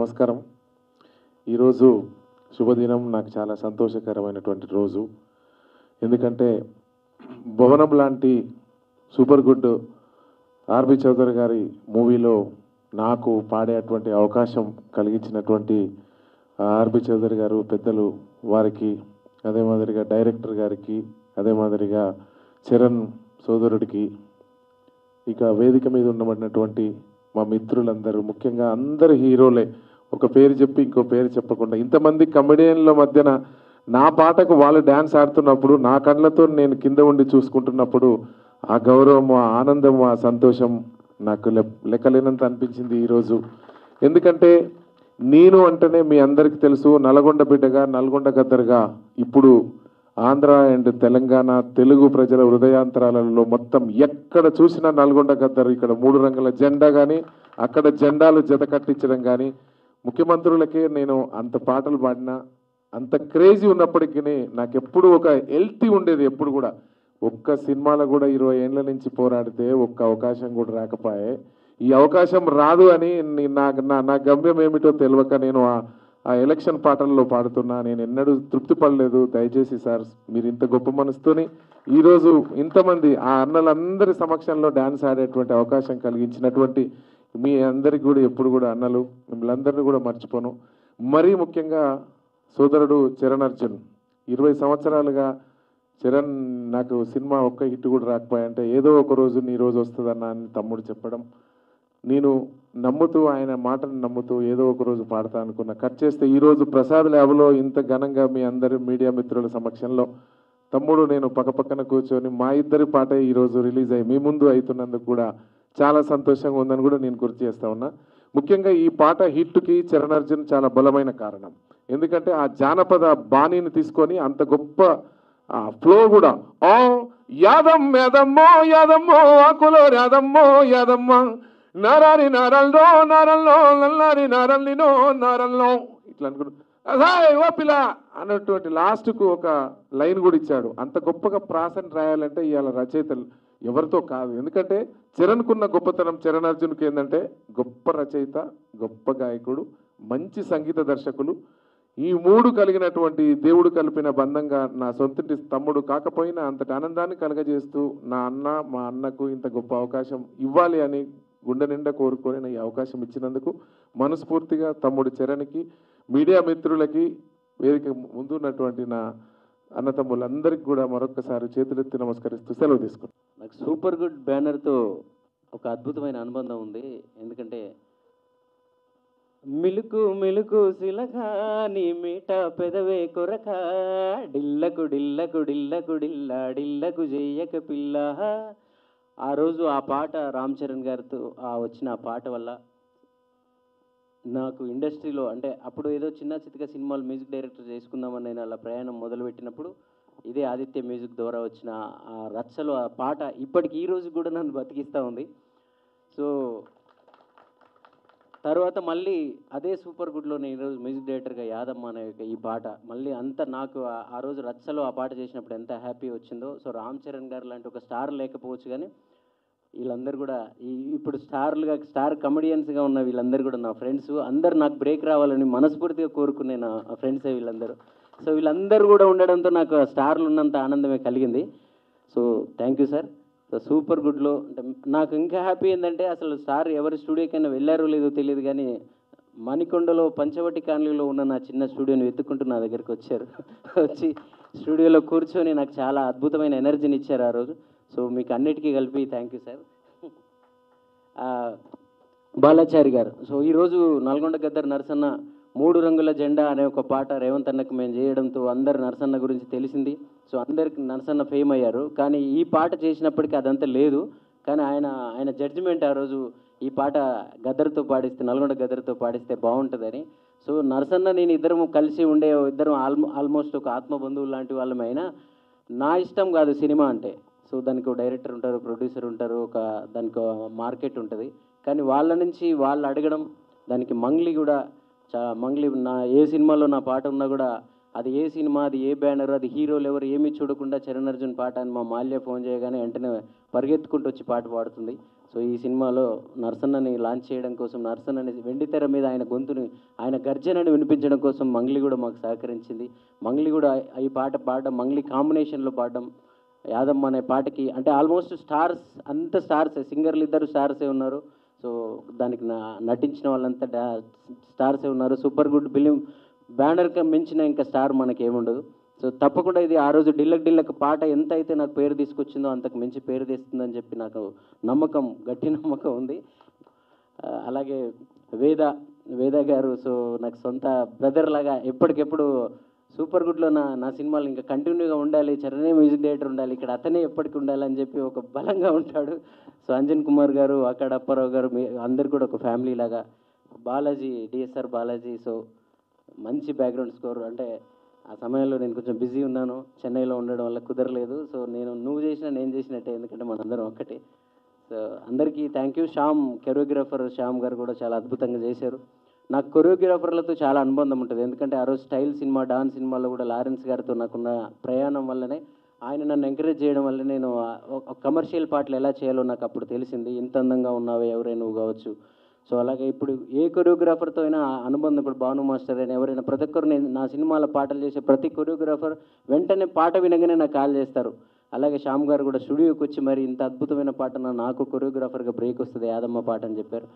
నమస్కారం. ఈరోజు శుభదినం, నాకు చాలా సంతోషకరమైనటువంటి రోజు. ఎందుకంటే భవనం లాంటి సూపర్ గుడ్ ఆర్బి చౌదరి గారి మూవీలో నాకు పాడేటువంటి అవకాశం కలిగించినటువంటి ఆర్బి చౌదరి గారు పెద్దలు వారికి, అదే మాదిరిగా డైరెక్టర్ గారికి, అదే మాదిరిగా చరణ్ సోదరుడికి, ఇక వేదిక మీద ఉండబడినటువంటి మా మిత్రులందరూ, ముఖ్యంగా అందరు హీరోలే, ఒక పేరు చెప్పి ఇంకో పేరు చెప్పకుండా ఇంతమంది కమెడియన్ల మధ్యన నా పాటకు వాళ్ళు డ్యాన్స్ ఆడుతున్నప్పుడు నా కళ్ళతో నేను కింద ఉండి చూసుకుంటున్నప్పుడు ఆ గౌరవం, ఆ ఆనందం, ఆ సంతోషం నాకు లెక్కలేనంత అనిపించింది ఈరోజు. ఎందుకంటే నేను అంటేనే మీ అందరికీ తెలుసు, నల్గొండ బిడ్డగా, నల్గొండ గద్దరుగా ఇప్పుడు ఆంధ్ర అండ్ తెలంగాణ తెలుగు ప్రజల హృదయాంతరాలలో మొత్తం ఎక్కడ చూసినా నల్గొండ గద్దరు. ఇక్కడ 3 రంగుల జెండా కానీ, అక్కడ జెండాలు జత కట్టించడం కానీ, ముఖ్యమంత్రులకే నేను అంత పాటలు పాడినా, అంత క్రేజీ ఉన్నప్పటికీ నాకు ఎప్పుడు ఒక హెల్తీ ఉండేది. ఎప్పుడు కూడా ఒక్క సినిమాలో కూడా 20 ఏళ్ళ నుంచి పోరాడితే ఒక్క అవకాశం కూడా రాకపోయే. ఈ అవకాశం రాదు అని నా గమ్యం ఏమిటో తెలియక నేను ఆ ఎలక్షన్ పాటల్లో పాడుతున్నా. నేను ఎన్నడూ తృప్తి పడలేదు. దయచేసి సార్, మీరు ఇంత గొప్ప మనసుతోని ఈరోజు ఇంతమంది ఆ అన్నలందరి సమక్షంలో డ్యాన్స్ ఆడేటువంటి అవకాశం కలిగించినటువంటి మీ అందరికి కూడా ఎప్పుడు కూడా అన్నలు, మిమ్మల్ని అందరినీ కూడా మర్చిపోను. మరీ ముఖ్యంగా సోదరుడు చరణ్ అర్జున్, 20 సంవత్సరాలుగా చరణ్ నాకు సినిమా ఒక్క హిట్ కూడా రాకపోయాయంటే ఏదో ఒక రోజు నీ రోజు వస్తుందన్న అని తమ్ముడు చెప్పడం, నేను నమ్ముతూ, ఆయన మాటను నమ్ముతూ ఏదో ఒక రోజు పాడతా అనుకున్నా. కట్ చేస్తే ఈరోజు ప్రసాద్ ల్యాబ్లో ఇంత ఘనంగా మీ అందరి మీడియా మిత్రుల సమక్షంలో తమ్ముడు నేను పక్కపక్కన కూర్చొని మా ఇద్దరి పాట ఈరోజు రిలీజ్ అయ్యి మీ ముందు అవుతున్నందుకు కూడా చాలా సంతోషంగా ఉందని కూడా నేను గుర్తు చేస్తా ఉన్నా. ముఖ్యంగా ఈ పాట హిట్కి చరణ్ అర్జున్ చాలా బలమైన కారణం. ఎందుకంటే ఆ జానపద బాణీని తీసుకొని అంత గొప్ప ఫ్లో కూడా, ఓ యాదమ్ యాదమ్మో యాదమ్మో ఆకులో యాదమ్మో యాదమ్మ నారాని నారల్లో నారల్లో నల్లారి నారల్లినో నారల్లో ఇట్లా అనుకుంటు ఓ పిల్ల అన్నటువంటి లాస్ట్కు ఒక లైన్ కూడా ఇచ్చాడు. అంత గొప్పగా ప్రాసను రాయాలంటే ఇవాళ రచయితలు ఎవరితో కాదు. ఎందుకంటే చరణ్కున్న గొప్పతనం, చరణ్ అర్జున్కి ఏంటంటే గొప్ప రచయిత, గొప్ప గాయకుడు, మంచి సంగీత దర్శకులు. ఈ 3 కలిగినటువంటి దేవుడు కలిపిన బంధంగా నా సొంతటి తమ్ముడు కాకపోయినా అంతటి ఆనందాన్ని కలగజేస్తూ మా అన్నకు ఇంత గొప్ప అవకాశం ఇవ్వాలి అని గుండె నిండా కోరుకొని ఈ అవకాశం ఇచ్చినందుకు మనస్ఫూర్తిగా తమ్ముడు చరణ్కి, మీడియా మిత్రులకి, వేదిక ముందు ఉన్నటువంటి నా అన్నతమ్ములందరికీ కూడా మరొకసారి చేతులెత్తి నమస్కరిస్తూ సెలవు తీసుకుంటాను. నాకు సూపర్ గుడ్ బ్యానర్తో ఒక అద్భుతమైన అనుబంధం ఉంది. ఎందుకంటే మిలుకు మిలుకు సిలక నీ మీట పెదవే కొరక డిల్లకు డిల్లకు డిల్లకు డిల్ల డిల్లకు చెయ్యక పిల్ల. ఆ రోజు ఆ పాట రామ్ చరణ్ గారితో వచ్చిన ఆ పాట వల్ల నాకు ఇండస్ట్రీలో, అంటే అప్పుడు ఏదో చిన్న చితక సినిమాలు మ్యూజిక్ డైరెక్టర్ చేసుకుందామని నేను అలా ప్రయాణం మొదలుపెట్టినప్పుడు ఇదే ఆదిత్య మ్యూజిక్ ద్వారా వచ్చిన ఆ రచ్చలో ఆ పాట ఇప్పటికి ఈ రోజు కూడా నన్ను బతికిస్తూ ఉంది. సో తర్వాత మళ్ళీ అదే సూపర్ గుడ్లో నేను ఈరోజు మ్యూజిక్ డైరెక్టర్గా యాదమ్మ అనే ఈ పాట మళ్ళీ అంత నాకు ఆ రోజు రచ్చలో ఆ పాట చేసినప్పుడు ఎంత హ్యాపీ వచ్చిందో. సో రామ్ చరణ్ గారు లాంటి ఒక స్టార్ లేకపోవచ్చు, కానీ వీళ్ళందరూ కూడా ఇప్పుడు స్టార్ కమెడియన్స్గా ఉన్న వీళ్ళందరూ కూడా నా ఫ్రెండ్స్. అందరు నాకు బ్రేక్ రావాలని మనస్ఫూర్తిగా కోరుకునే నా ఫ్రెండ్సే వీళ్ళందరూ. సో వీళ్ళందరూ కూడా ఉండడంతో నాకు స్టార్లు ఉన్నంత ఆనందమే కలిగింది. So thank you sir. So super గుడ్లో అంటే నాకు ఇంకా హ్యాపీ ఏంటంటే, అసలు సార్ ఎవరి స్టూడియోకైనా వెళ్ళారో లేదో తెలియదు, కానీ మణికొండలో పంచవటి కాలనీలో ఉన్న నా చిన్న స్టూడియోని వెతుక్కుంటూ నా దగ్గరికి వచ్చారు. వచ్చి స్టూడియోలో కూర్చొని నాకు చాలా అద్భుతమైన ఎనర్జీని ఇచ్చారు ఆ రోజు. సో మీకు అన్నిటికీ కలిపి థ్యాంక్ యూ సార్. బాలాచారి గారు, సో ఈరోజు నల్గొండ గద్దర్ నరసన్న 3 రంగుల జెండా అనే ఒక పాట రేవంత్ అన్నకు మేము చేయడంతో అందరు నరసన్న గురించి తెలిసింది. సో అందరికి నరసన్న ఫేమ్ అయ్యారు. కానీ ఈ పాట చేసినప్పటికీ అదంతా లేదు. కానీ ఆయన జడ్జిమెంట్ ఆ రోజు ఈ పాట గద్దర్తో పాడిస్తే, నల్గొండ గద్దర్తో పాడిస్తే బాగుంటుందని. సో నరసన్న నేను ఇద్దరం కలిసి ఉండే ఇద్దరం ఆల్మోస్ట్ ఒక ఆత్మబంధువులు లాంటి వాళ్ళమైనా నా ఇష్టం కాదు సినిమా అంటే. సో దానికి ఒక డైరెక్టర్ ఉంటారు, ప్రొడ్యూసర్ ఉంటారు, దానికి మార్కెట్ ఉంటుంది. కానీ వాళ్ళ నుంచి వాళ్ళు అడగడం, దానికి మంగ్లీ కూడా మంగ్లీ నా ఏ సినిమాలో నా పాట ఉన్నా కూడా అది ఏ సినిమా, అది ఏ బ్యానర్, అది హీరోలు ఎవరు ఏమీ చూడకుండా చరణ్ అర్జున్ పాట అని మా మాల్య ఫోన్ చేయగానే వెంటనే పరిగెత్తుకుంటూ వచ్చి పాట పాడుతుంది. సో ఈ సినిమాలో నరసన్నని లాంచ్ చేయడం కోసం, నరసన్నని వెండితెర మీద ఆయన గొంతుని, ఆయన గర్జనని వినిపించడం కోసం మంగ్లీ కూడా మాకు సహకరించింది. మంగ్లీ కూడా ఈ పాట పాడడం, మంగ్లీ కాంబినేషన్లో పాడడం, యాదమ్మ అనే పాటకి అంటే ఆల్మోస్ట్ స్టార్స్, అంత స్టార్సే, సింగర్లు ఇద్దరు స్టార్సే ఉన్నారు. సో దానికి నటించిన వాళ్ళంతా స్టార్సే ఉన్నారు. సూపర్ గుడ్ ఫిలిం బ్యానర్కి మించిన ఇంకా స్టార్ మనకి ఏముండదు. సో తప్పకుండా ఇది ఆ రోజు డిల్లక్ పాట ఎంత అయితే నాకు పేరు తీసుకొచ్చిందో అంతకు మించి పేరు తెస్తుందని చెప్పి నాకు నమ్మకం, గట్టి నమ్మకం ఉంది. అలాగే వేద గారు, సో నాకు సొంత బ్రదర్ లాగా ఎప్పటికెప్పుడు సూపర్ గుడ్లో నా సినిమాలు ఇంకా కంటిన్యూగా ఉండాలి, చరణే మ్యూజిక్ డైరెక్టర్ ఉండాలి, ఇక్కడ అతనే ఎప్పటికి ఉండాలని చెప్పి ఒక బలంగా ఉంటాడు. సో అంజన్ కుమార్ గారు, అక్కడ అప్పారావు గారు, మీ అందరు కూడా ఒక ఫ్యామిలీ లాగా. బాలాజీ, డిఎస్ఆర్ బాలాజీ, సో మంచి బ్యాక్గ్రౌండ్ స్కోర్. అంటే ఆ సమయంలో నేను కొంచెం బిజీ ఉన్నాను, చెన్నైలో ఉండడం వల్ల కుదరలేదు. సో నువ్వు చేసినా నేను చేసినట్టే, ఎందుకంటే మనందరం ఒక్కటే. సో అందరికీ థ్యాంక్ యూ. కొరియోగ్రాఫర్ శ్యామ్ గారు కూడా చాలా అద్భుతంగా చేశారు. నాకు కొరియోగ్రాఫర్లతో చాలా అనుబంధం ఉంటుంది, ఎందుకంటే ఆ రోజు స్టైల్ సినిమా, డాన్స్ సినిమాలో కూడా లారెన్స్ గారితో నాకున్న ప్రయాణం వల్లనే, ఆయన నన్ను ఎంకరేజ్ చేయడం వల్ల నేను కమర్షియల్ పాటలు ఎలా చేయాలో నాకు అప్పుడు తెలిసింది. ఇంత అందంగా ఉన్నావే ఎవరైనా నువ్వు కావచ్చు. సో అలాగే ఇప్పుడు ఏ కొరియోగ్రాఫర్తో అయినా అనుబంధం, ఇప్పుడు భాను మాస్టర్ అయినా ఎవరైనా, ప్రతి ఒక్కరు నేను నా సినిమాల పాటలు చేసే ప్రతి కొరియోగ్రాఫర్ వెంటనే పాట వినగానే నాకు కాల్ చేస్తారు. అలాగే శ్యామ్ గారు కూడా స్టూడియోకి వచ్చి మరి ఇంత అద్భుతమైన పాట నాకు కొరియోగ్రాఫర్గా బ్రేక్ వస్తుంది యాదమ్మ పాట అని చెప్పారు.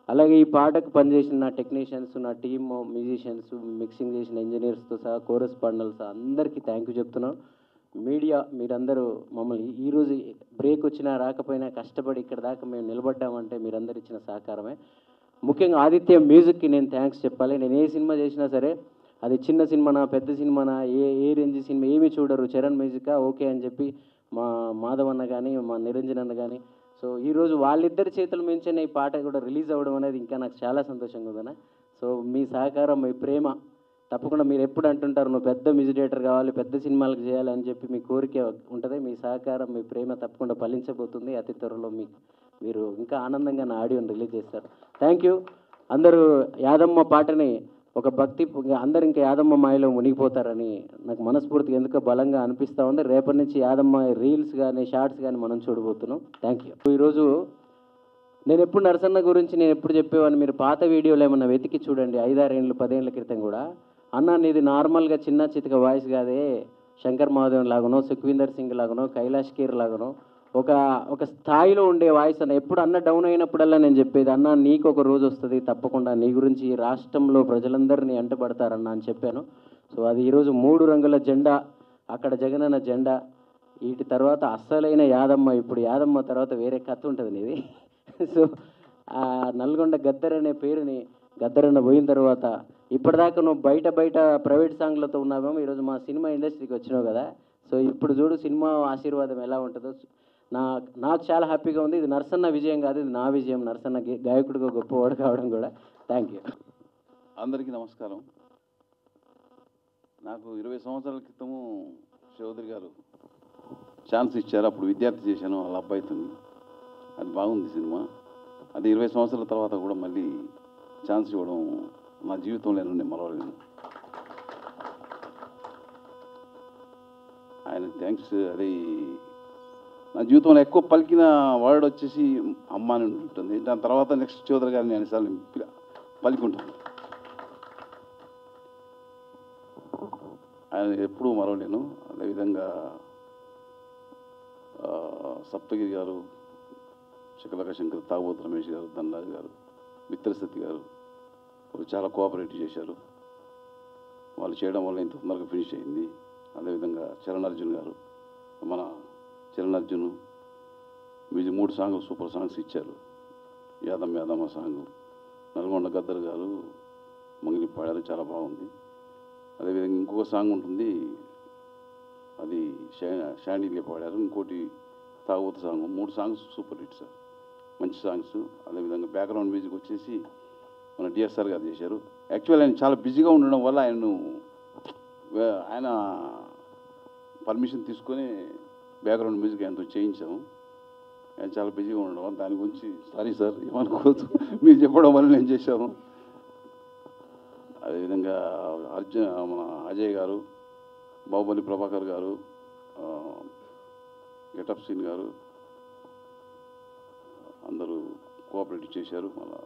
అలాగే ఈ పాటకు పనిచేసిన నా టెక్నీషియన్స్, నా టీమ్ మ్యూజిషియన్స్, మిక్సింగ్ చేసిన ఇంజనీర్స్తో సహా, కోరస్ పాండల్స్ అందరికీ థ్యాంక్ యూ చెప్తున్నాను. మీడియా మీరందరూ మమ్మల్ని ఈరోజు బ్రేక్ వచ్చినా రాకపోయినా కష్టపడి ఇక్కడ దాకా మేము నిలబడ్డామంటే మీరందరూ ఇచ్చిన సహకారమే. ముఖ్యంగా ఆదిత్య మ్యూజిక్కి నేను థ్యాంక్స్ చెప్పాలి. నేను ఏ సినిమా చేసినా సరే, అది చిన్న సినిమానా పెద్ద సినిమానా ఏ రేంజ్ సినిమా ఏమీ చూడరు, చరణ్ మ్యూజికా ఓకే అని చెప్పి మా మాధవ్ అన్న కానీ, మా నిరంజన్ అన్న కానీ. సో ఈరోజు వాళ్ళిద్దరి చేతుల మించిన ఈ పాట కూడా రిలీజ్ అవ్వడం అనేది ఇంకా నాకు చాలా సంతోషంగా ఉందన్న. సో మీ సహకారం, మీ ప్రేమ తప్పకుండా మీరు ఎప్పుడు అంటుంటారు నువ్వు పెద్ద మ్యూజిక్ డైరెక్టర్ కావాలి, పెద్ద సినిమాలకు చేయాలి అని చెప్పి మీ కోరిక ఉంటుంది. మీ సహకారం, మీ ప్రేమ తప్పకుండా ఫలించబోతుంది. అతి త్వరలో మీరు ఇంకా ఆనందంగా నా ఆడియోని రిలీజ్ చేస్తారు. Thank you. అందరూ యాదమ్మ పాటని ఒక భక్తి, అందరు ఇంకా యాదమ్మ మాయలో మునిగిపోతారని నాకు మనస్ఫూర్తిగా ఎందుకో బలంగా అనిపిస్తూ ఉంది. రేపటి నుంచి యాదమ్మ రీల్స్ కానీ షార్ట్స్ కానీ మనం చూడబోతున్నాం. Thank you. ఈరోజు నేను ఎప్పుడు నరసన్న గురించి నేను ఎప్పుడు చెప్పేవాడిని, మీరు పాత వీడియోలు ఏమన్నా వెతికి చూడండి, 5-6 ఏళ్ళు 10 ఏళ్ళ క్రితం కూడా. అన్న నీది నార్మల్గా చిన్న చితక వాయిస్ కాదే, శంకర్ మహాదేవన్ లాగానో, సుఖ్వీందర్ సింగ్ లాగానో, కైలాష్ ఖేర్ లాగానో ఒక స్థాయిలో ఉండే వాయిస్ అన్న. ఎప్పుడు అన్న డౌన్ అయినప్పుడల్లా నేను చెప్పేది, అన్న నీకు ఒక రోజు వస్తుంది తప్పకుండా, నీ గురించి ఈ రాష్ట్రంలో ప్రజలందరినీ అంటపడతారన్న అని చెప్పాను. సో అది ఈరోజు 3 రంగుల జెండా, అక్కడ జగనన్న జెండా, వీటి తర్వాత అస్సలైన యాదమ్మ. ఇప్పుడు యాదమ్మ తర్వాత వేరే కథ ఉంటుంది నీది. సో ఆ నల్గొండ గద్దర్ అనే పేరుని, గద్దరన్న పోయిన తర్వాత ఇప్పటిదాకా నువ్వు బయట ప్రైవేట్ సాంగ్లతో ఉన్నావేమో, ఈరోజు మా సినిమా ఇండస్ట్రీకి వచ్చినావు కదా. సో ఇప్పుడు చూడు సినిమా ఆశీర్వాదం ఎలా ఉంటుందో. నాకు చాలా హ్యాపీగా ఉంది. ఇది నరసన్న విజయం కాదు, ఇది నా విజయం. నరసన్న గాయకుడిగా గొప్పవాడు కావడం కూడా. Thank you. అందరికీ నమస్కారం. నాకు 20 సంవత్సరాల క్రితము చౌదరి గారు ఛాన్స్ ఇచ్చారు. అప్పుడు విద్యార్థి చేశాను వాళ్ళ అబ్బాయితో. అది బాగుంది సినిమా. అది 20 సంవత్సరాల తర్వాత కూడా మళ్ళీ ఛాన్స్ ఇవ్వడం నా జీవితంలో నేను మరవలేను. ఆయన థ్యాంక్స్. అది నా జీవితంలో ఎక్కువ పలికిన వర్డ్ వచ్చేసి అమ్మ అని ఉంటుంది. దాని తర్వాత నెక్స్ట్ చౌదరి గారిని అన్నిసార్లు పలికుంటాను. ఆయన ఎప్పుడూ మరవలేను. అదేవిధంగా సప్తగిరి గారు, శకలక శంకర్, తాగోతు రమేష్ గారు, ధనరాజ్ గారు, మిత్రసతి గారు చాలా కోఆపరేటివ్ చేశారు. వాళ్ళు చేయడం వల్ల ఇంత తొందరగా ఫినిష్ అయింది. అదేవిధంగా చరణ్ అర్జున్ గారు, మన చరణ్ అర్జున్ మ్యూజిక్ 3 సాంగ్లు సూపర్ సాంగ్స్ ఇచ్చారు. యాదమ్మ సాంగ్, నల్గొండ గద్దర్ గారు మంగిలి పాడారు, చాలా బాగుంది. అదేవిధంగా ఇంకొక సాంగ్ ఉంటుంది, అది షాండీలే పాడారు. ఇంకోటి తాగోతు song. 3 songs super hit sir, మంచి సాంగ్స్. అదేవిధంగా బ్యాక్గ్రౌండ్ మ్యూజిక్ వచ్చేసి మన డిఎస్ఆర్ గారు చేశారు. యాక్చువల్ ఆయన చాలా బిజీగా ఉండడం వల్ల ఆయన పర్మిషన్ తీసుకొని బ్యాక్గ్రౌండ్ మ్యూజిక్ ఆయనతో చేయించాము. ఆయన చాలా బిజీగా ఉండడం వల్ల దాని గురించి సారీ సార్, ఏమనుకోవచ్చు, మీరు చెప్పడం వల్ల నేను చేశాము. అదేవిధంగా మన అజయ్ గారు, బాహుబలి ప్రభాకర్ గారు, గెటప్ సీన్ గారు, అందరూ కోఆపరేట్ చేశారు. మళ్ళా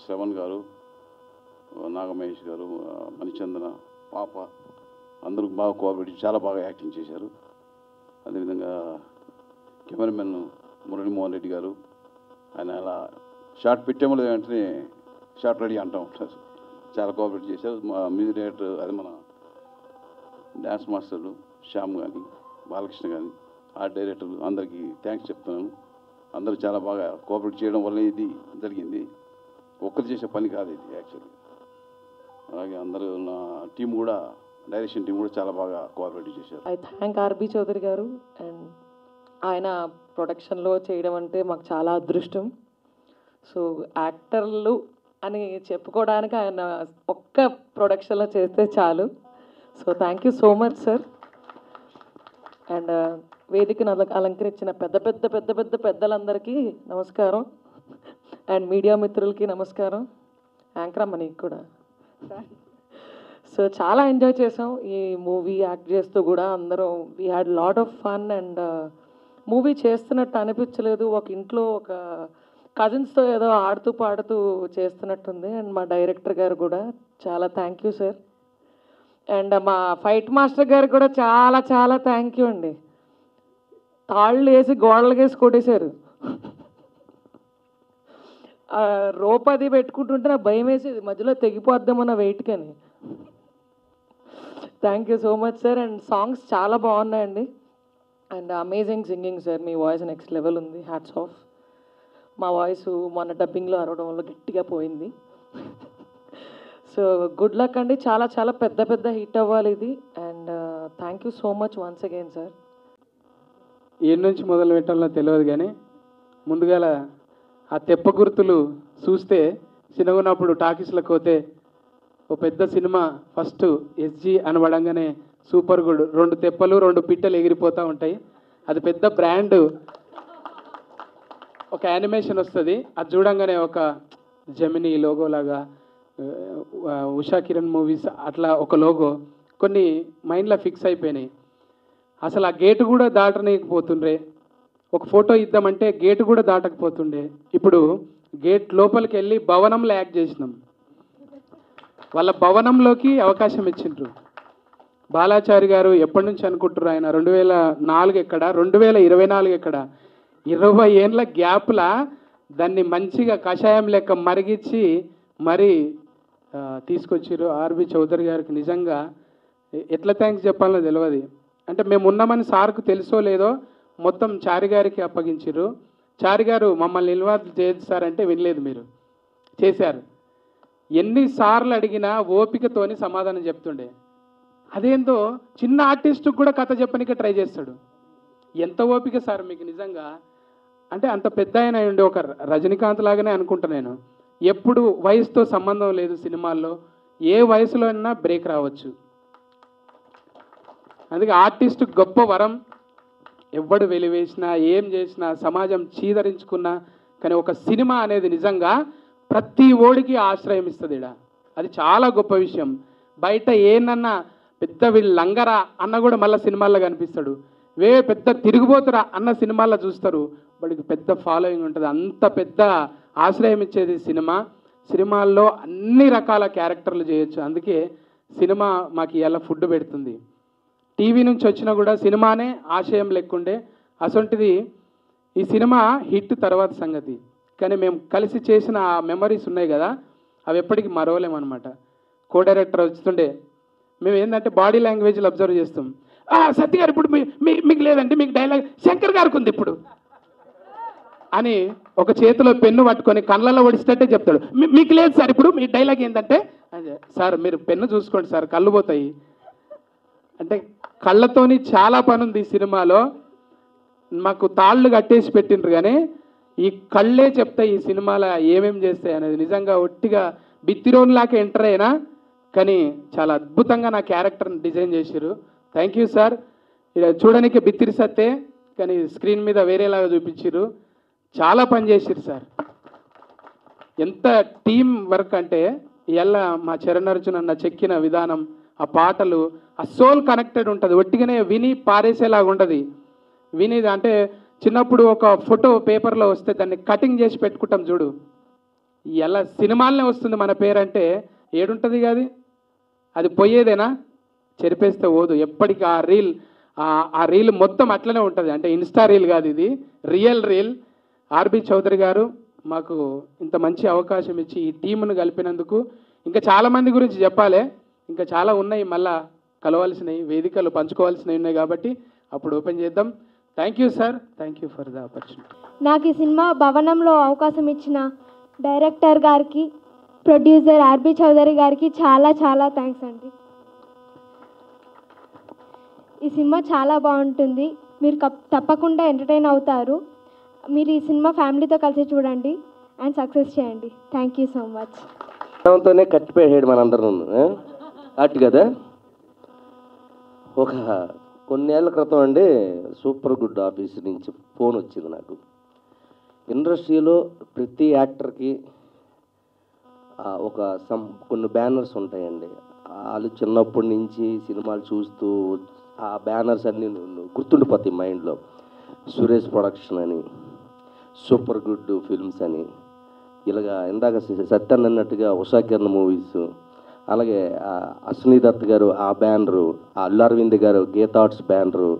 శ్రవణ్ గారు, నాగమహేష్ గారు, మణిచందన, పాప అందరూ బాగా కోఆపరేట్ చాలా బాగా యాక్టింగ్ చేశారు. అదేవిధంగా కెమెరామెన్ మురళీమోహన్ రెడ్డి గారు, ఆయన అలా షార్ట్ పెట్టేమో వెంటనే షార్ట్ రెడీ అంటూ ఉంటారు. చాలా కోఆపరేట్ చేశారు. మా మ్యూజిక్ డైరెక్టర్ అదే మన డ్యాన్స్ మాస్టర్లు శ్యామ్ కానీ, బాలకృష్ణ కానీ, ఆర్ట్ డైరెక్టర్లు అందరికీ థ్యాంక్స్ చెప్తున్నాను. అందరూ చాలా బాగా కోఆపరేట్ చేయడం వల్ల ఇది జరిగింది. ఒక్కరు చేసే పని కాదు ఇది యాక్చువల్లీ. అలాగే అందరూ నా టీం కూడా, డైరెక్షన్ టీం కూడా చాలా బాగా కోఆపరేట్ చేశారు. ఐ థ్యాంక్ ఆర్బి చౌదరి గారు. అండ్ ఆయన ప్రొడక్షన్లో చేయడం అంటే మాకు చాలా అదృష్టం. సో యాక్టర్లు అని చెప్పుకోవడానికి ఆయన ఒక్క ప్రొడక్షన్లో చేస్తే చాలు. So thank you so much sir. And వేదికను అలంకరించిన పెద్ద పెద్ద పెద్ద పెద్ద పెద్దలందరికీ నమస్కారం. అండ్ మీడియా మిత్రులకి నమస్కారం. యాంకర్ అమ్మ నీకు కూడా. సో చాలా ఎంజాయ్ చేసాం ఈ మూవీ యాక్ట్ చేస్తూ కూడా. అందరం we had lot of fun. And movie చేస్తున్నట్టు అనిపించలేదు. ఒక ఇంట్లో ఒక కజిన్స్తో ఏదో ఆడుతూ పాడుతూ చేస్తున్నట్టుంది. అండ్ మా డైరెక్టర్ గారు కూడా చాలా థ్యాంక్ యూ సార్. అండ్ మా ఫైట్ మాస్టర్ గారు కూడా చాలా చాలా థ్యాంక్ యూ అండి. తాళ్ళు వేసి గోడలు వేసి కొట్టేశారు. రోపది పెట్టుకుంటుంటే నాకు భయం వేసేది, మధ్యలో తెగిపోద్దామన్న వెయిట్ కానీ. Thank you so much sir. And songs చాలా బాగున్నాయండి. And amazing singing sir. మీ వాయిస్ నెక్స్ట్ లెవెల్ ఉంది. Hats off. మా వాయిస్ మొన్న డబ్బింగ్లో అరవడం వల్ల గట్టిగా పోయింది. సో గుడ్ లక్ అండి. చాలా చాలా పెద్ద పెద్ద హిట్ అవ్వాలి ఇది. And thank you so much once again sir. ఏ నుంచి మొదలు పెట్టాలో తెలియదు కానీ ముందుగా ఆ తెప్ప గుర్తులు చూస్తే చిన్నగున్నప్పుడు టాకీస్లకు పోతే ఓ పెద్ద సినిమా ఫస్ట్ ఎస్జీ అనబడంగానే సూపర్ గుడ్ 2 తెప్పలు 2 పిట్టలు ఎగిరిపోతూ ఉంటాయి. అది పెద్ద బ్రాండ్. ఒక యానిమేషన్ వస్తుంది, అది చూడంగానే ఒక జెమినీ లోగో లాగా, ఉషా కిరణ్ మూవీస్ అట్లా ఒక లోగో కొన్ని మైండ్లో ఫిక్స్ అయిపోయినాయి. అసలు ఆ గేటు కూడా దాటనీయకపోతుండ్రే. ఒక ఫోటో ఇద్దామంటే గేటు కూడా దాటకపోతుండే. ఇప్పుడు గేట్ లోపలికి వెళ్ళి భవనంలో యాక్ట్ చేసినాం. వాళ్ళ భవనంలోకి అవకాశం ఇచ్చిండ్రు. బాలాచారి గారు ఎప్పటి నుంచి అనుకుంటారు, ఆయన 2004 ఎక్కడ, 2024 ఎక్కడ, 20 ఏళ్ళ గ్యాప్లా దాన్ని మంచిగా కషాయం లెక్క మరిగించి మరీ తీసుకొచ్చారు. ఆర్బి చౌదరి గారికి నిజంగా ఎట్లా థ్యాంక్స్ చెప్పాలో తెలియదు. అంటే మేము ఉన్నామని సార్కు తెలుసో లేదో మొత్తం చారి గారికి అప్పగించారు. చారి గారు మమ్మల్ని ఇన్వాల్వ్ చేస్తారంటే వినలేదు, మీరు చేశారు. ఎన్నిసార్లు అడిగినా ఓపికతోని సమాధానం చెప్తుండే. అదేందో చిన్న ఆర్టిస్టుకు కూడా కథ చెప్పనికే ట్రై చేస్తాడు. ఎంత ఓపిక సార్ మీకు నిజంగా. అంటే అంత పెద్ద ఆయన ఉండే ఒక రజనీకాంత్ లాగానే అనుకుంటా నేను. ఎప్పుడు వయసుతో సంబంధం లేదు సినిమాల్లో, ఏ వయసులో అయినా బ్రేక్ రావచ్చు. అందుకే ఆర్టిస్ట్ గొప్ప వరం. ఎవ్వడు వెలివేసినా ఏం చేసినా సమాజం చీదరించుకున్నా కానీ ఒక సినిమా అనేది నిజంగా ప్రతి ఓడికి ఆశ్రయం ఇస్తుంది. అది చాలా గొప్ప విషయం. బయట ఏనన్నా పెద్ద వీళ్ళు లంగరా అన్న కూడా మళ్ళీ సినిమాల్లో కనిపిస్తాడు. పెద్ద తిరిగిపోతురా అన్న సినిమాల్లో చూస్తారు. వాడికి పెద్ద ఫాలోయింగ్ ఉంటుంది. అంత పెద్ద ఆశ్రయం ఇచ్చేది సినిమా. సినిమాల్లో అన్ని రకాల క్యారెక్టర్లు చేయొచ్చు. అందుకే సినిమా మాకు ఇలా ఫుడ్ పెడుతుంది. టీవీ నుంచి వచ్చినా కూడా సినిమానే ఆశయం లెక్కుండే. అసొంటిది ఈ సినిమా హిట్ తర్వాత సంగతి. కానీ మేము కలిసి చేసిన ఆ మెమరీస్ ఉన్నాయి కదా, అవి ఎప్పటికీ మరవలేమన్నమాట. కో డైరెక్టర్ వస్తుండే, మేము ఏంటంటే బాడీ లాంగ్వేజ్లు అబ్జర్వ్ చేస్తాం. సత్య గారు ఇప్పుడు మీకు లేదండి, మీకు డైలాగ్ శంకర్ గారికి ఉంది ఇప్పుడు అని ఒక చేతిలో పెన్ను పట్టుకొని కళ్ళల్లో ఒడిస్తేటే చెప్తాడు. మీకు లేదు సార్ ఇప్పుడు, మీ డైలాగ్ ఏంటంటే అదే సార్ మీరు పెన్ను చూసుకోండి సార్ కళ్ళు పోతాయి అంటే. కళ్ళతోని చాలా పని ఉంది ఈ సినిమాలో. మాకు తాళ్ళు కట్టేసి పెట్టిండ్రు కానీ ఈ కళ్ళే చెప్తాయి ఈ సినిమాలో ఏమేం చేస్తాయి అనేది. నిజంగా ఒట్టిగా బిత్తిరోన్లాగా ఎంటర్ అయినా కానీ చాలా అద్భుతంగా నా క్యారెక్టర్ని డిజైన్ చేశారు. Thank you sir. ఇక చూడడానికి బిత్తిరి సత్తే కానీ స్క్రీన్ మీద వేరేలాగా చూపించారు. చాలా పని చేశారు సార్. ఎంత టీం వర్క్ అంటే ఇలా మా చరణ్ అర్జున్ అన్న చెక్కిన విధానం, ఆ పాటలు, ఆ సోల్ కనెక్టెడ్ ఉంటుంది. ఒట్టిగానే విని పారేసేలాగా ఉండదు. విని అంటే చిన్నప్పుడు ఒక ఫోటో పేపర్లో వస్తే దాన్ని కటింగ్ చేసి పెట్టుకుంటాం చూడు, ఎలా సినిమాలనే వస్తుంది మన పేరంటే ఏడుంటుంది కాదు, అది పోయేదేనా? చెరిపేస్తే పోదు. ఎప్పటికీ ఆ రీల్ మొత్తం అట్లనే ఉంటుంది. అంటే ఇన్స్టా రీల్ కాదు, ఇది రియల్ రీల్. ఆర్బి చౌదరి గారు మాకు ఇంత మంచి అవకాశం ఇచ్చి ఈ టీమును కలిపినందుకు, ఇంకా చాలామంది గురించి చెప్పాలి, ఇంకా చాలా ఉన్నాయి, మళ్ళా కలవాల్సినవి, వేదికలు పంచుకోవాల్సినవి ఉన్నాయి, కాబట్టి అప్పుడు ఓపెన్ చేద్దాం. Thank you sir, thank you for the opportunity. నాకు ఈ సినిమా భవనంలో అవకాశం ఇచ్చిన డైరెక్టర్ గారికి, ప్రొడ్యూసర్ ఆర్బి చౌదరి గారికి చాలా చాలా థ్యాంక్స్ అండి. ఈ సినిమా చాలా బాగుంటుంది, మీరు తప్పకుండా ఎంటర్టైన్ అవుతారు. మీరు ఈ సినిమా ఫ్యామిలీతో కలిసి చూడండి అండ్ సక్సెస్ చేయండి. Thank you so much. తోనే కట్టిపోయాడు మనందరం అటు కదా. ఒక కొన్నేళ్ల క్రితం అండి సూపర్ గుడ్ ఆఫీస్ నుంచి ఫోన్ వచ్చింది నాకు. ఇండస్ట్రీలో ప్రతి యాక్టర్కి కొన్ని బ్యానర్స్ ఉంటాయండి. వాళ్ళు చిన్నప్పటి నుంచి సినిమాలు చూస్తూ ఆ బ్యానర్స్ అన్నీ గుర్తుండిపోతాయి మైండ్లో. సురేష్ ప్రొడక్షన్ అని, సూపర్ గుడ్ ఫిల్మ్స్ అని, ఇలాగా ఇందాక సత్యన్ అన్నట్టుగా ఉషా కిరణ్ మూవీస్, అలాగే అశ్విని దత్ గారు ఆ బ్యానరు, అల్లు అరవింద్ గారు గీతార్ట్స్ బ్యానరు,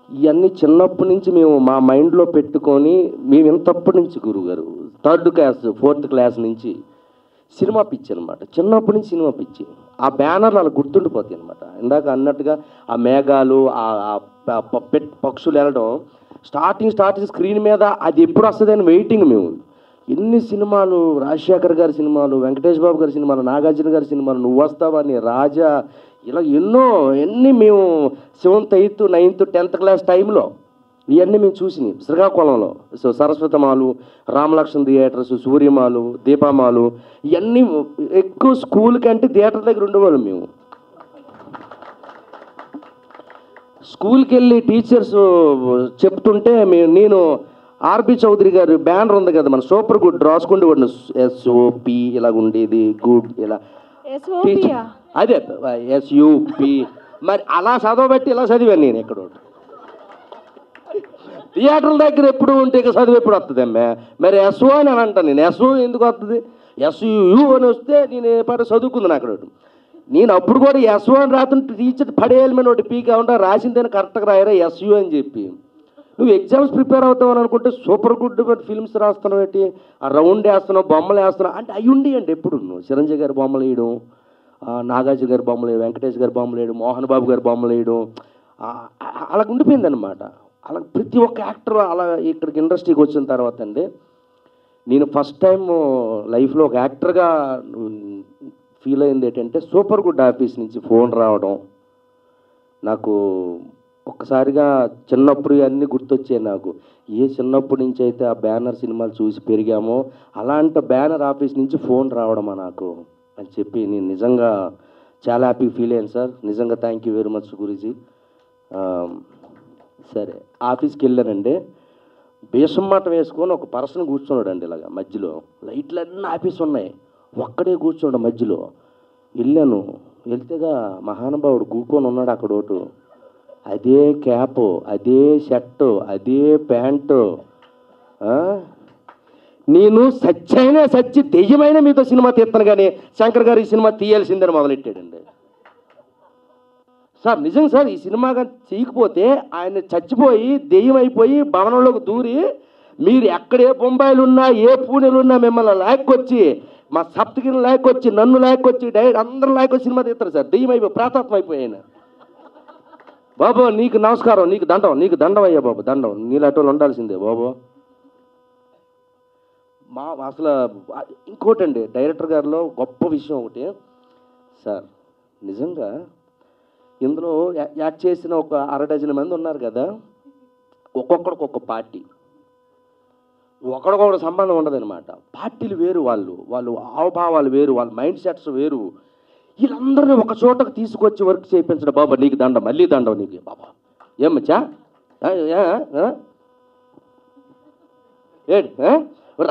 ఇవన్నీ చిన్నప్పటి నుంచి మేము మా మైండ్లో పెట్టుకొని మేము ఇంతప్పటి నుంచి గురువుగారు 3rd క్లాస్ 4th క్లాస్ నుంచి సినిమా పిచ్చి అనమాట. చిన్నప్పటి నుంచి సినిమా పిచ్చి. ఆ బ్యానర్లు అలా గుర్తుండిపోతాయి అనమాట. ఇందాక అన్నట్టుగా ఆ మేఘాలు, పక్షులు వెళ్ళడం, స్టార్టింగ్ స్క్రీన్ మీద అది ఎప్పుడు వస్తుంది అని వెయిటింగ్ మేము. ఎన్ని సినిమాలు, రాజశేఖర్ గారి సినిమాలు, వెంకటేష్ బాబు గారి సినిమాలు, నాగార్జున గారి సినిమాలు, నువ్వు వస్తావని, రాజా, ఇలా ఎన్ని మేము 7th 8th 9th 10th class టైంలో ఇవన్నీ మేము చూసినాయి శ్రీకాకుళంలో. సో సరస్వతమాలు, రామలక్ష్మణ్ థియేటర్స్, సూర్యమాలు, దీపామాలు, ఇవన్నీ ఎక్కువ స్కూల్ కంటే థియేటర్ దగ్గర ఉండేవాళ్ళం మేము. స్కూల్కి వెళ్ళి టీచర్స్ చెప్తుంటే నేను ఆర్బి చౌదరి గారు బ్యానర్ ఉంది కదా మన సూపర్ గుడ్ రాసుకుంటూ ఉండే, ఎస్ఓపి ఇలాగ ఉండేది, గుడ్ ఇలా అదే ఎస్యూపి, మరి అలా చదవబట్టి ఇలా చదివాను నేను. ఎక్కడ థియేటర్ల దగ్గర ఎప్పుడు ఉంటే ఇక చదువు ఎప్పుడు వస్తుంది అమ్మే, మరి ఎస్ఓ అని అంటాను నేను. ఎస్ఓ ఎందుకు వస్తుంది? ఎస్యు అని వస్తే నేను పాటు చదువుకుంది అక్కడ. నేను అప్పుడు కూడా ఎస్ఓ అని రాతుంటే టీచర్ పడేయాలి మీద ఒకటి పీకా ఉంటా, రాసిందని కరెక్ట్గా రాయరా ఎస్యు అని చెప్పి. నువ్వు ఎగ్జామ్స్ ప్రిపేర్ అవుతావు అని అనుకుంటే సూపర్ గుడ్ ఫిల్మ్స్ రాస్తున్నావు ఏంటి, ఆ రౌండ్ వేస్తున్నావు, బొమ్మలు వేస్తున్నావు అంటే అవి ఉండి అండి. ఎప్పుడు నువ్వు చిరంజీవి గారి బొమ్మలు వేయడం, నాగార్జున గారి బొమ్మలు వేయడం, వెంకటేష్ గారి బొమ్మలు వేయడం, మోహన్ బాబు గారి బొమ్మలు వేయడం, అలా ఉండిపోయిందనమాట. అలా ప్రతి ఒక్క యాక్టర్ అలా ఇక్కడికి ఇండస్ట్రీకి వచ్చిన తర్వాత అండి నేను ఫస్ట్ టైం లైఫ్లో ఒక యాక్టర్గా ఫీల్ అయింది ఏంటంటే సూపర్ గుడ్ ఆఫీస్ నుంచి ఫోన్ రావడం. నాకు ఒక్కసారిగా చిన్నప్పుడు అన్నీ గుర్తొచ్చాయి నాకు. ఏ చిన్నప్పటి నుంచి అయితే ఆ బ్యానర్ సినిమాలు చూసి పెరిగామో అలాంటి బ్యానర్ ఆఫీస్ నుంచి ఫోన్ రావడమా నాకు అని చెప్పి నేను నిజంగా చాలా హ్యాపీ ఫీల్ అయ్యాను సార్. నిజంగా thank you very much Guruji. సరే ఆఫీస్కి వెళ్ళానండి, బేసమ్మాట వేసుకొని ఒక పర్సన్ కూర్చున్నాడు అండి ఇలాగ మధ్యలో, లైట్లన్నీ ఆఫీస్ ఉన్నాయి, ఒక్కడే కూర్చున్నాడు మధ్యలో. వెళ్ళాను, వెళ్తేగా మహానుభావుడు కూకొని ఉన్నాడు అక్కడ ఒకటి, అదే క్యాపు, అదే షర్టు, అదే ప్యాంటు. నేను సచ్చి దెయ్యమైన మీతో సినిమా తీస్తాను కానీ శంకర్ గారు ఈ సినిమా తీయాల్సిందని మొదలెట్టాడండి. సార్ నిజంగా సార్, ఈ సినిమా కానీ చేయకపోతే ఆయన చచ్చిపోయి దెయ్యం అయిపోయి భవనంలోకి దూరి మీరు ఎక్కడే బొంబాయిలు ఉన్నా ఏ పూణెలు ఉన్నా మిమ్మల్ని లాక్కొచ్చి మా సప్తగిరిని లాక్కొచ్చి నన్ను లాక్కొచ్చి డైరెక్ట్ అందరూ లాక్కొచ్చి సినిమా తీస్తారు సార్. దెయ్యం అయిపోయి ప్రాతాత్మ అయిపోయి ఆయన. బాబు నీకు నమస్కారం, నీకు దండం అయ్యా బాబు, దండం, నీలాంటి వాళ్ళు ఉండాల్సిందే బాబు. అసలు ఇంకోటండి డైరెక్టర్ గారిలో గొప్ప విషయం ఒకటి సార్, నిజంగా ఇందులో యాక్ట్ చేసిన ఒక 6 డజన్ మంది ఉన్నారు కదా, ఒక్కొక్కడికి ఒక్క పార్టీ, ఒకడికొకటి సంబంధం ఉండదన్నమాట. పార్టీలు వేరు, వాళ్ళు హావభావాలు వేరు, వాళ్ళ మైండ్ సెట్స్ వేరు. వీళ్ళందరినీ ఒక చోటకు తీసుకొచ్చి వర్క్ చేయించడం. బాబా నీకు దండం, మళ్ళీ దండం నీకు బాబా. ఏమచ్చా ఏంటి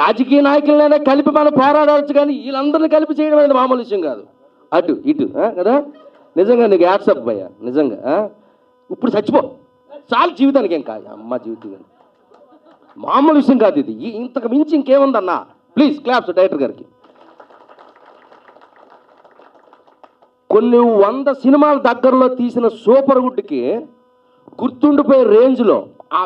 రాజకీయ నాయకులైనా కలిపి మనం పోరాడవచ్చు, కానీ వీళ్ళందరినీ కలిపి చేయడం అనేది మామూలు విషయం కాదు. అటు ఇటు కదా. నిజంగా నీకు యాడ్సప్ భయ్యా, నిజంగా ఇప్పుడు చచ్చిపో చాలు, జీవితానికి ఏం కాదు అమ్మ జీవితం. మామూలు విషయం కాదు ఇది. ఇంతకు మించి ఇంకేముందన్నా? ప్లీజ్ క్లాప్స్ డైరెక్టర్ గారికి. కొన్ని 100 సినిమాల దగ్గరలో తీసిన సూపర్ గుడ్కి గుర్తుండిపోయే రేంజ్లో ఆ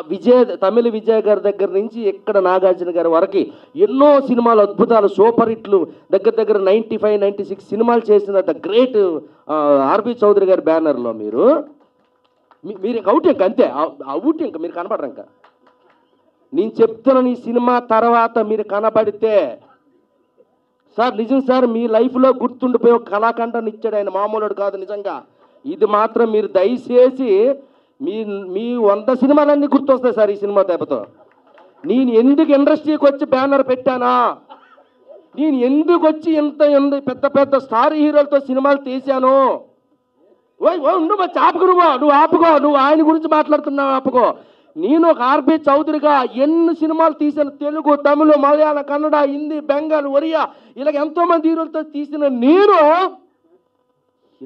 తమిళ విజయ్ గారి దగ్గర నుంచి ఇక్కడ నాగార్జున గారి వరకు ఎన్నో సినిమాలు అద్భుతాలు సూపర్ హిట్లు దగ్గర 95, 96 సినిమాలు చేసిన ద గ్రేట్ ఆర్బి చౌదరి గారి బ్యానర్లో మీరు అవుట్ ఇంకా అంతే, అవుట్ ఇంకా మీరు కనపడరు. ఇంకా నేను చెప్తున్నాను, ఈ సినిమా తర్వాత మీరు కనపడితే సార్ నిజం సార్ మీ లైఫ్లో గుర్తుండిపోయి ఒక కళాఖండాన్ని ఇచ్చాడు ఆయన, మామూలుడు కాదు నిజంగా. ఇది మాత్రం మీరు దయచేసి మీ 100 సినిమాలన్నీ గుర్తొస్తాయి సార్ ఈ సినిమా దెబ్బతో. నేను ఎందుకు ఇండస్ట్రీకి వచ్చి బ్యానర్ పెట్టానా, నేను ఎందుకు వచ్చి ఎంత పెద్ద స్టార్ హీరోలతో సినిమాలు తీశాను. నువ్వు ఆపుకో, నువ్వు ఆపుకో, నువ్వు ఆయన గురించి మాట్లాడుతున్నావు ఆపుకో. నేను ఒక ఆర్బి చౌదరిగా ఎన్ని సినిమాలు తీసాను, తెలుగు, తమిళ, మలయాళం, కన్నడ, హిందీ, బెంగాల్, ఒరియా, ఇలాగ ఎంతోమంది హీరోలతో తీసిన నేను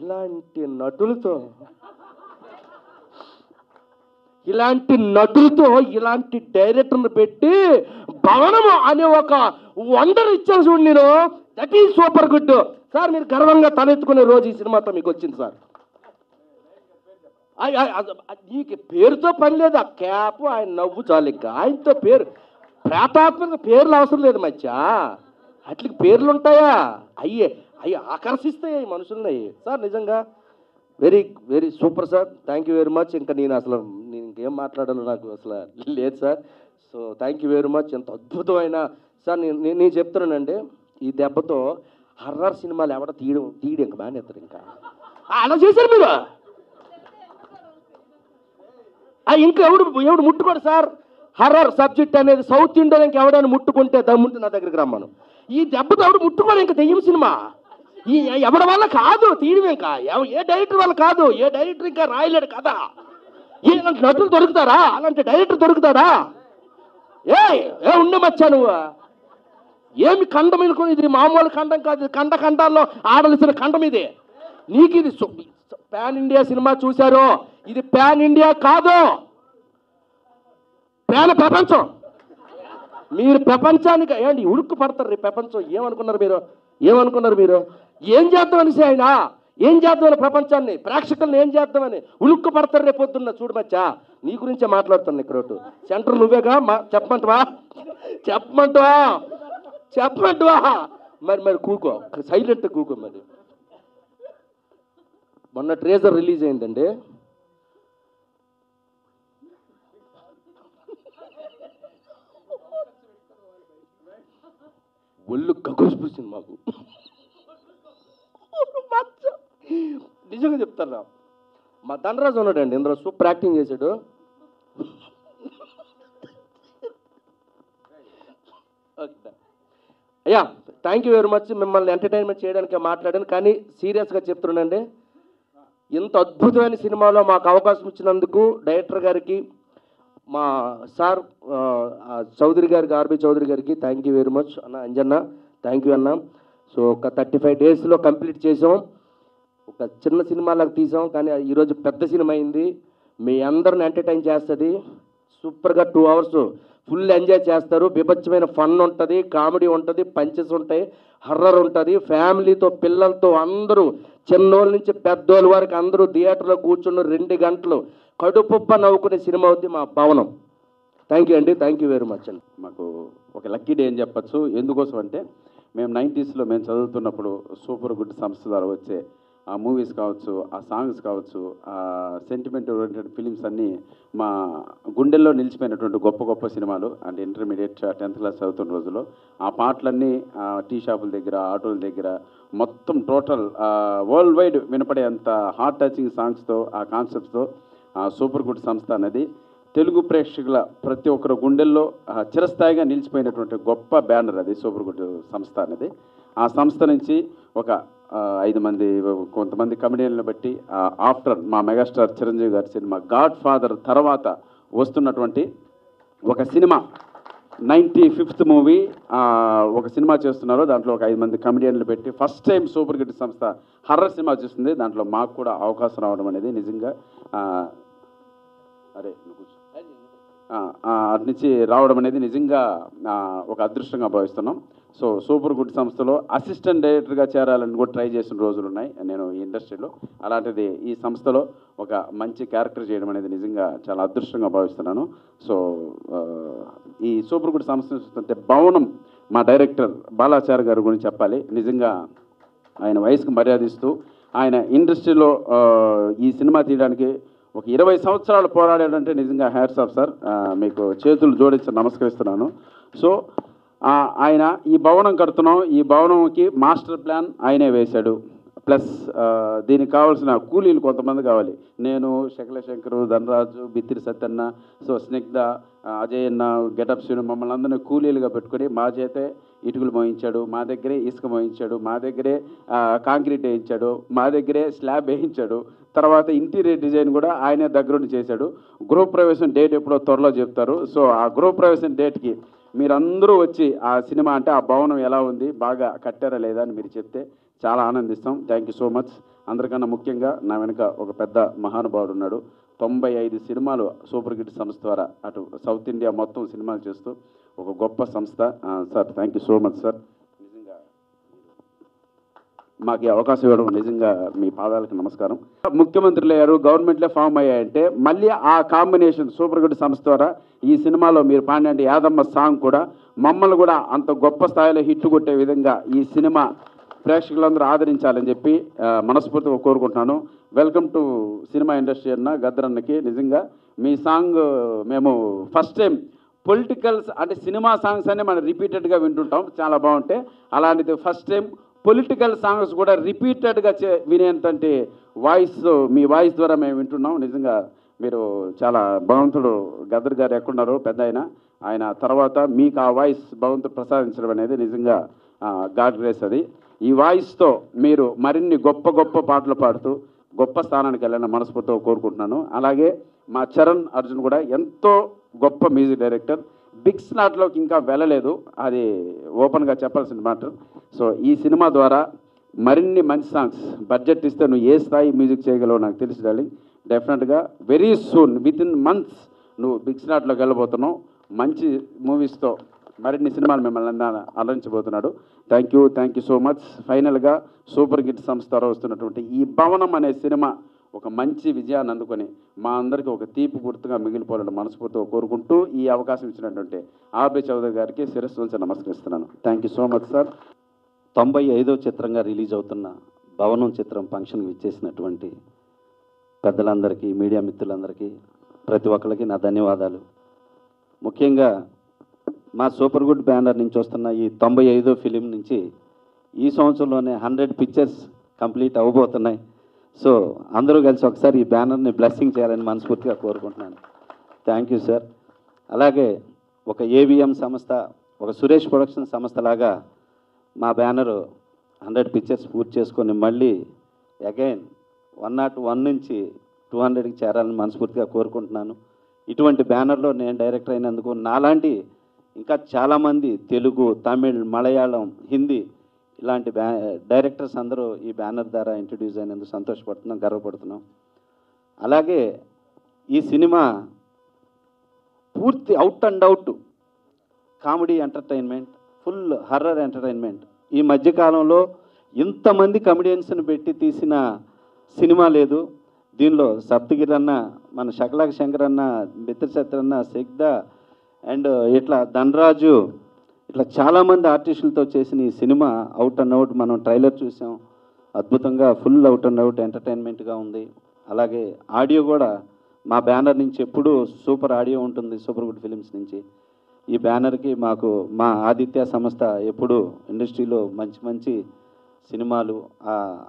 ఇలాంటి నటులతో ఇలాంటి డైరెక్టర్ని పెట్టి భవనము అనే ఒక వండర్ ఇచ్చాను చూడు నేను. That is super good sir. మీరు గర్వంగా తలెత్తుకునే రోజు ఈ సినిమాతో మీకు వచ్చింది సార్. నీకు పేరుతో పని లేదు, ఆ క్యాప్ ఆయన నవ్వు చాలు. ఇంకా ఆయనతో పేరు ప్రేతాత్మక పేర్లు అవసరం లేదు మధ్య. అట్లకి పేర్లు ఉంటాయా? అయ్యి ఆకర్షిస్తాయి మనుషుల్ని సార్. నిజంగా very very super sir. Thank you very much. ఇంకా నేను ఇంకేం మాట్లాడాలో నాకు అసలు లేదు sir. So thank you very much. ఎంత అద్భుతమైన సార్. నేను చెప్తున్నానండి, ఈ దెబ్బతో హర్రర్ సినిమాలు ఎవడ తీయడం ఇంకా మానేస్తారు. ఇంకా అలా చేశారు మీరు. ఇంకా ఎవడు ముట్టుకోడు సార్. హర్రర్ సబ్జెక్ట్ అనేది సౌత్ ఇండియాలో ఇంకా ఎవడైనా ముట్టుకుంటే దమ్ముంటే నా దగ్గరికి రమ్మను. ఈ దెబ్బతో ఎవడు ముట్టుకోడు ఇంకా దెయ్యం సినిమా. ఎవరి వల్ల కాదు తీయడం, ఇంకా ఏ డైరెక్టర్ వల్ల కాదు. ఏ డైరెక్టర్ ఇంకా రాయలేడు కదా. ఇలాంటి నటులు దొరుకుతారా? అలాంటి డైరెక్టర్ దొరుకుతాడా? ఏ ఉండమచ్చా నువ్వు? ఏమి ఖండం అనుకుని, ఇది మామూలు ఖండం కాదు. ఇది ఖండాల్లో ఆడవలసిన ఖండం ఇది. నీకు ఇది పాన్ ఇండియా సినిమా చూశారు, ఇది పాన్ ఇండియా కాదు, పాన్ ప్రపంచం. మీరు ప్రపంచానికి ఏంటి ఉడుక్కు పడతారు రే ప్రపంచం. ఏమనుకున్నారు మీరు? ఏం చేద్దామని ఆయన, ఏం చేద్దామని ప్రపంచాన్ని, ప్రేక్షకులను ఏం చేద్దామని ఉలుక్కు పడతారు రేపు పొద్దున్న. చూడు మచ్చా, నీ గురించే మాట్లాడుతాను. ఇక్కడ సెంటర్ నువ్వేగా చెప్పమంటావా? మరి కూకో, సైలెంట్ కూకో. మరి మొన్న ట్రేజర్ రిలీజ్ అయిందండి. ఒళ్ళు గగుసిపోయింది మాకు. నిజంగా చెప్తారా, మా ధనరాజు ఉన్నాడండి ఇందులో, సూపర్ యాక్టింగ్ చేశాడు. అయ్యా థ్యాంక్ యూ వెరీ మచ్. మిమ్మల్ని ఎంటర్టైన్మెంట్ చేయడానికి మాట్లాడాను, కానీ సీరియస్గా చెప్తున్నానండి, ఇంత అద్భుతమైన సినిమాలో మాకు అవకాశం ఇచ్చినందుకు డైరెక్టర్ గారికి, మా సార్ చౌదరి గారికి, ఆర్బి చౌదరి గారికి థ్యాంక్ యూ వెరీ మచ్. అన్న అంజన్న థ్యాంక్ యూ అన్న. సో ఒక 35 డేస్లో కంప్లీట్ చేసాం. ఒక చిన్న సినిమాలకు తీసాం, కానీ ఈరోజు పెద్ద సినిమా అయింది. మీ అందరిని ఎంటర్టైన్ చేస్తుంది. సూపర్గా 2 అవర్స్ ఫుల్ ఎంజాయ్ చేస్తారు. బీభత్సమైన ఫన్ ఉంటుంది, కామెడీ ఉంటుంది, పంచెస్ ఉంటాయి, హర్రర్ ఉంటుంది. ఫ్యామిలీతో, పిల్లలతో అందరూ, చిన్నోళ్ళ నుంచి పెద్దోళ్ళ వరకు అందరూ థియేటర్లో కూర్చున్న 2 గంటలు కడుపుబ్బ నవ్వుకునే సినిమా అవుతుంది మా భవనం. థ్యాంక్ యూ అండి. థ్యాంక్ యూ వెరీ మచ్ అండి. మాకు ఒక లక్కీ డే అని చెప్పచ్చు. ఎందుకోసం అంటే మేము 90s మేము చదువుతున్నప్పుడు సూపర్ గుడ్ సంస్థ ద్వారా వచ్చే ఆ మూవీస్ కావచ్చు, ఆ సాంగ్స్ కావచ్చు, ఆ సెంటిమెంట్ ఓరియంటెడ్ ఫిలిమ్స్ అన్నీ మా గుండెల్లో నిలిచిపోయినటువంటి గొప్ప సినిమాలు. అండ్ ఇంటర్మీడియట్ 10th క్లాస్ చదువుతున్న రోజుల్లో ఆ పాటలన్నీ టీ షాపుల దగ్గర, ఆటోల దగ్గర మొత్తం టోటల్ వరల్డ్ వైడ్ వినపడే అంత హార్ట్ టచింగ్ సాంగ్స్తో, ఆ కాన్సెప్ట్స్తో సూపర్ గుడ్ సంస్థ అనేది తెలుగు ప్రేక్షకుల ప్రతి ఒక్కరు గుండెల్లో చిరస్థాయిగా నిలిచిపోయినటువంటి గొప్ప బ్యానర్ అది సూపర్ గుడ్ సంస్థ అనేది. ఆ సంస్థ నుంచి ఒక 5 మంది, కొంతమంది కమెడియన్లను బట్టి ఆఫ్టర్ మా మెగాస్టార్ చిరంజీవి గారి సినిమా గాడ్ ఫాదర్ తర్వాత వస్తున్నటువంటి ఒక సినిమా 95th మూవీ ఒక సినిమా చేస్తున్నారు. దాంట్లో ఒక 5 మంది కమెడియన్లు పెట్టి ఫస్ట్ టైం సూపర్ గుడ్ సంస్థ హర్రర్ సినిమా చేస్తుంది. దాంట్లో మాకు కూడా అవకాశం రావడం అనేది నిజంగా అరే అటు నుంచి రావడం అనేది నిజంగా ఒక అదృష్టంగా భావిస్తున్నాం. సో సూపర్ గుడ్ సంస్థలో అసిస్టెంట్ డైరెక్టర్గా చేరాలని కూడా ట్రై చేసిన రోజులు ఉన్నాయి నేను ఈ ఇండస్ట్రీలో. అలాంటిది ఈ సంస్థలో ఒక మంచి క్యారెక్టర్ చేయడం అనేది నిజంగా చాలా అదృష్టంగా భావిస్తున్నాను. సో ఈ సూపర్ గుడ్ సంస్థ చూస్తుంటే భవనం మా డైరెక్టర్ బాలాచారి గారి గురించి చెప్పాలి. నిజంగా ఆయన వయసుకు మర్యాదిస్తూ ఆయన ఇండస్ట్రీలో ఈ సినిమా తీయడానికి ఒక 20 సంవత్సరాలు పోరాడాడంటే నిజంగా హ్యాట్స్ ఆఫ్ సార్, మీకు చేతులు జోడించి నమస్కరిస్తున్నాను. సో ఆయన ఈ భవనం కడుతున్నాం, ఈ భవనంకి మాస్టర్ ప్లాన్ ఆయనే వేశాడు. ప్లస్ దీనికి కావాల్సిన కూలీలు కొంతమంది కావాలి. నేను, శకల శంకరు, ధనరాజు, బిత్తిరి సత్యన్న, సో స్నిగ్ధ, అజయ్ అన్న, గెటప్ శ్రీను మమ్మల్ని అందరినీ కూలీలుగా పెట్టుకొని మా చేతే ఇటుకలు మోయించాడు, మా దగ్గరే ఇసుక మోయించాడు, మా దగ్గరే కాంక్రీట్ వేయించాడు, మా దగ్గరే స్లాబ్ వేయించాడు. తర్వాత ఇంటీరియర్ డిజైన్ కూడా ఆయనే దగ్గరుండి చేశాడు. గృహప్రవేశం డేట్ ఎప్పుడో త్వరలో చెప్తారు. సో ఆ గృహప్రవేశం డేట్కి మీరందరూ వచ్చి ఆ సినిమా అంటే ఆ భవనం ఎలా ఉంది, బాగా కట్టారా లేదా అని మీరు చెప్తే చాలా ఆనందిస్తాం. Thank you so much. అందరికన్నా ముఖ్యంగా నా వెనుక ఒక పెద్ద మహానుభావుడు ఉన్నాడు. 95 సినిమాలు సూపర్ హిట్ సంస్థ ద్వారా అటు సౌత్ ఇండియా మొత్తం సినిమాలు చేస్తూ ఒక గొప్ప సంస్థ. Sir thank you so much sir. నిజంగా మాకు ఈ అవకాశం ఇవ్వడం నిజంగా మీ పాదాలకు నమస్కారం. ముఖ్యమంత్రులు అయ్యారు, గవర్నమెంట్లే ఫామ్ అయ్యాయంటే మళ్ళీ ఆ కాంబినేషన్ సూపర్ గుడ్ సంస్థ ద్వారా ఈ సినిమాలో మీరు పాడిన యాదమ్మ సాంగ్ కూడా మమ్మల్ని కూడా అంత గొప్ప స్థాయిలో హిట్ కొట్టే విధంగా ఈ సినిమా ప్రేక్షకులందరూ ఆదరించాలని చెప్పి మనస్ఫూర్తిగా కోరుకుంటున్నాను. వెల్కమ్ టు సినిమా ఇండస్ట్రీ అన్న గద్దరన్నకి. నిజంగా మీ సాంగ్ మేము ఫస్ట్ టైం పొలిటికల్స్ అంటే సినిమా సాంగ్స్ అనే మనం రిపీటెడ్గా వింటుంటాం, చాలా బాగుంటాయి. అలాంటిది ఫస్ట్ టైం పొలిటికల్ సాంగ్స్ కూడా రిపీటెడ్గా వినేంతంటి వాయిస్ మీ వాయిస్ ద్వారా మేము వింటున్నాం. నిజంగా మీరు చాలా భగవంతుడు గద్దర్ గారు ఎక్కడున్నారో పెద్ద ఆయన తర్వాత మీకు ఆ వాయిస్ భగవంతుడు ప్రసాదించడం అనేది నిజంగా గాడ్ గ్రేస్. అది ఈ వాయిస్తో మీరు మరిన్ని గొప్ప గొప్ప పాటలు పాడుతూ గొప్ప స్థానానికి వెళ్ళాలని మనస్ఫూర్తిగా కోరుకుంటున్నాను. అలాగే మా చరణ్ అర్జున్ కూడా ఎంతో గొప్ప మ్యూజిక్ డైరెక్టర్. బిగ్ స్లాట్లోకి ఇంకా వెళ్ళలేదు, అది ఓపెన్గా చెప్పాల్సిన మ్యాటర్. సో ఈ సినిమా ద్వారా మరిన్ని మంచి సాంగ్స్ బడ్జెట్ ఇస్తే నువ్వు ఏ స్థాయి మ్యూజిక్ చేయగలవో నాకు తెలిసి డార్లింగ్. డెఫినెట్గా very soon within months నువ్వు బిగ్ స్లాట్లోకి వెళ్ళబోతున్నావు. మంచి మూవీస్తో మరిన్ని సినిమాలు మిమ్మల్ని అలరించబోతున్నాడు. Thank you so much. ఫైనల్గా సూపర్ హిట్ సంస్థ వస్తున్నటువంటి ఈ భవనం అనే సినిమా ఒక మంచి విజయాన్ని అందుకొని మా అందరికీ ఒక తీపి గుర్తుగా మిగిలిపోవాలని మనస్ఫూర్తిగా కోరుకుంటూ ఈ అవకాశం ఇచ్చినటువంటి ఆర్బి చౌదరి గారికి శిరస్సు నుంచి నమస్కరిస్తున్నాను. Thank you so much sir. 95వ చిత్రంగా రిలీజ్ అవుతున్న భవనం చిత్రం ఫంక్షన్కి ఇచ్చేసినటువంటి పెద్దలందరికీ, మీడియా మిత్రులందరికీ, ప్రతి ఒక్కరికి నా ధన్యవాదాలు. ముఖ్యంగా మా సూపర్ గుడ్ బ్యానర్ నుంచి వస్తున్న ఈ 95వ ఫిలిం నుంచి ఈ సంవత్సరంలోనే 100 పిక్చర్స్ కంప్లీట్ అవ్వబోతున్నాయి. సో అందరూ కలిసి ఒకసారి ఈ బ్యానర్ని బ్లెస్సింగ్ చేయాలని మనస్ఫూర్తిగా కోరుకుంటున్నాను. Thank you sir. అలాగే ఒక ఏవిఎం సంస్థ, ఒక సురేష్ ప్రొడక్షన్ సంస్థలాగా మా బ్యానరు 100 పిక్చర్స్ పూర్తి చేసుకొని మళ్ళీ అగైన్ 101 నుంచి 200కి చేరాలని మనస్ఫూర్తిగా కోరుకుంటున్నాను. ఇటువంటి బ్యానర్లో నేను డైరెక్టర్ అయినందుకు నాలాంటి ఇంకా చాలామంది తెలుగు, తమిళ్, మలయాళం, హిందీ ఇలాంటి డైరెక్టర్స్ అందరూ ఈ బ్యానర్ ద్వారా ఇంట్రడ్యూస్ అయినందుకు సంతోషపడుతున్నాం, గర్వపడుతున్నాం. అలాగే ఈ సినిమా పూర్తి out and out comedy entertainment, full horror entertainment. ఈ మధ్యకాలంలో ఇంతమంది కమెడియన్స్ని పెట్టి తీసిన సినిమా లేదు. దీనిలో సప్తగిరి అన్న, మన శకలాక శంకర్ అన్న, బిత్తిరి సత్యన్న అన్న, సిగ్ధ అండ్ ఇట్లా ధనరాజు, ఇట్లా చాలామంది ఆర్టిస్టులతో చేసిన ఈ సినిమా అవుట్ అండ్ అవుట్. మనం ట్రైలర్ చూసాం, అద్భుతంగా ఫుల్ అవుట్ అండ్ అవుట్ ఎంటర్టైన్మెంట్గా ఉంది. అలాగే ఆడియో కూడా మా బ్యానర్ నుంచి ఎప్పుడూ సూపర్ ఆడియో ఉంటుంది, సూపర్ గుడ్ ఫిలిమ్స్ నుంచి. ఈ బ్యానర్కి మాకు మా ఆదిత్య సంస్థ ఎప్పుడు ఇండస్ట్రీలో మంచి మంచి సినిమాలు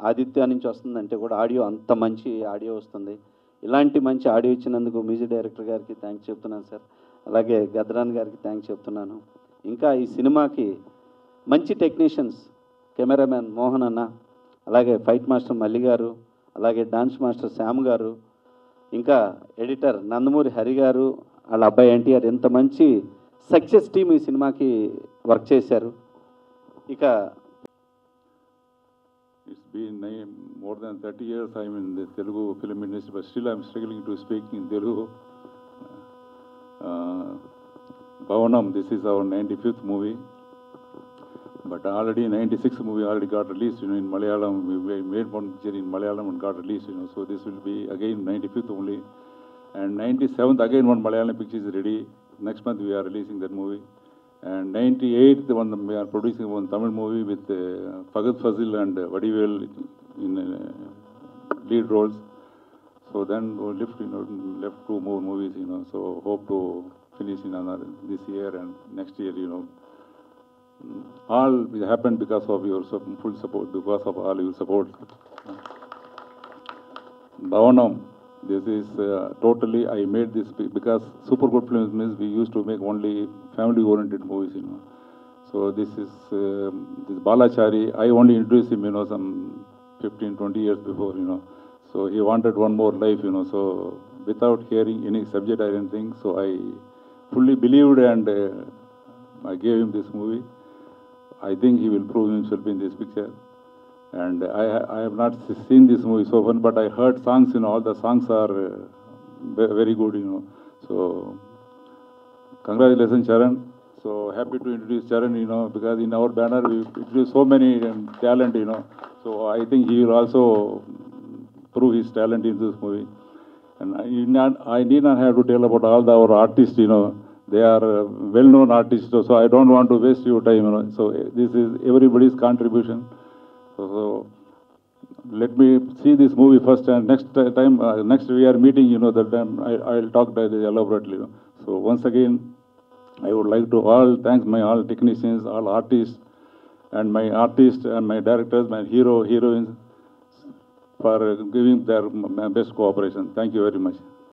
ఆదిత్య నుంచి వస్తుందంటే కూడా ఆడియో అంత మంచి ఆడియో వస్తుంది. ఇలాంటి మంచి ఆడియో ఇచ్చినందుకు మ్యూజిక్ డైరెక్టర్ గారికి థ్యాంక్స్ చెప్తున్నాను సార్. అలాగే గద్రాన్ గారికి థ్యాంక్స్ చెప్తున్నాను. ఇంకా ఈ సినిమాకి మంచి టెక్నీషియన్స్, కెమెరామ్యాన్ మోహన్ అన్న, అలాగే ఫైట్ మాస్టర్ మల్లి గారు, అలాగే డాన్స్ మాస్టర్ శ్యామ్ గారు, ఇంకా ఎడిటర్ నందమూరి హరి గారు, వాళ్ళ అబ్బాయి ఎన్టీఆర్, ఎంత మంచి సక్సెస్ టీమ్ ఈ సినిమాకి వర్క్ చేశారు. ఇక It's been more than 30 years I'm in the Telugu film industry, but still I'm struggling to speak in Telugu. Bhavanam, this is our 95th movie. But already 96 movie already got released, in Malayalam. We made one picture in Malayalam and got released, So this will be again 95th only. And 97th again one Malayalam picture is ready. Next month we are releasing that movie. And 98th one we are producing one Tamil movie with Fagad Fazil and Vadivel in lead roles. So then we left 2 more movies, So hope to finish in another this year and next year, All happened because of your full support, because of all your support. Bhavanam, this is totally, I made this because Super Good Films means we used to make only family-oriented movies, So this is, this Balachari, I only introduced him, some 15, 20 years before, So he wanted one more life, So without hearing any subject or anything, so I fully believed and I gave him this movie. I think he will prove himself in this picture. And I have not seen this movie so far, but I heard songs, all the songs are very good, So, congratulations, Charan. So, happy to introduce Charan, because in our banner we introduce so many talent, So, I think he will also prove his talent in this movie. And I need not have to tell about all our artists, They are well-known artists, so I don't want to waste your time, So this is everybody's contribution. So let me see this movie first, and next time, next we are meeting, that time I'll talk elaborately. So once again, I would like to thank my all technicians, all artists, and my directors, my heroines, for giving their best cooperation. Thank you very much.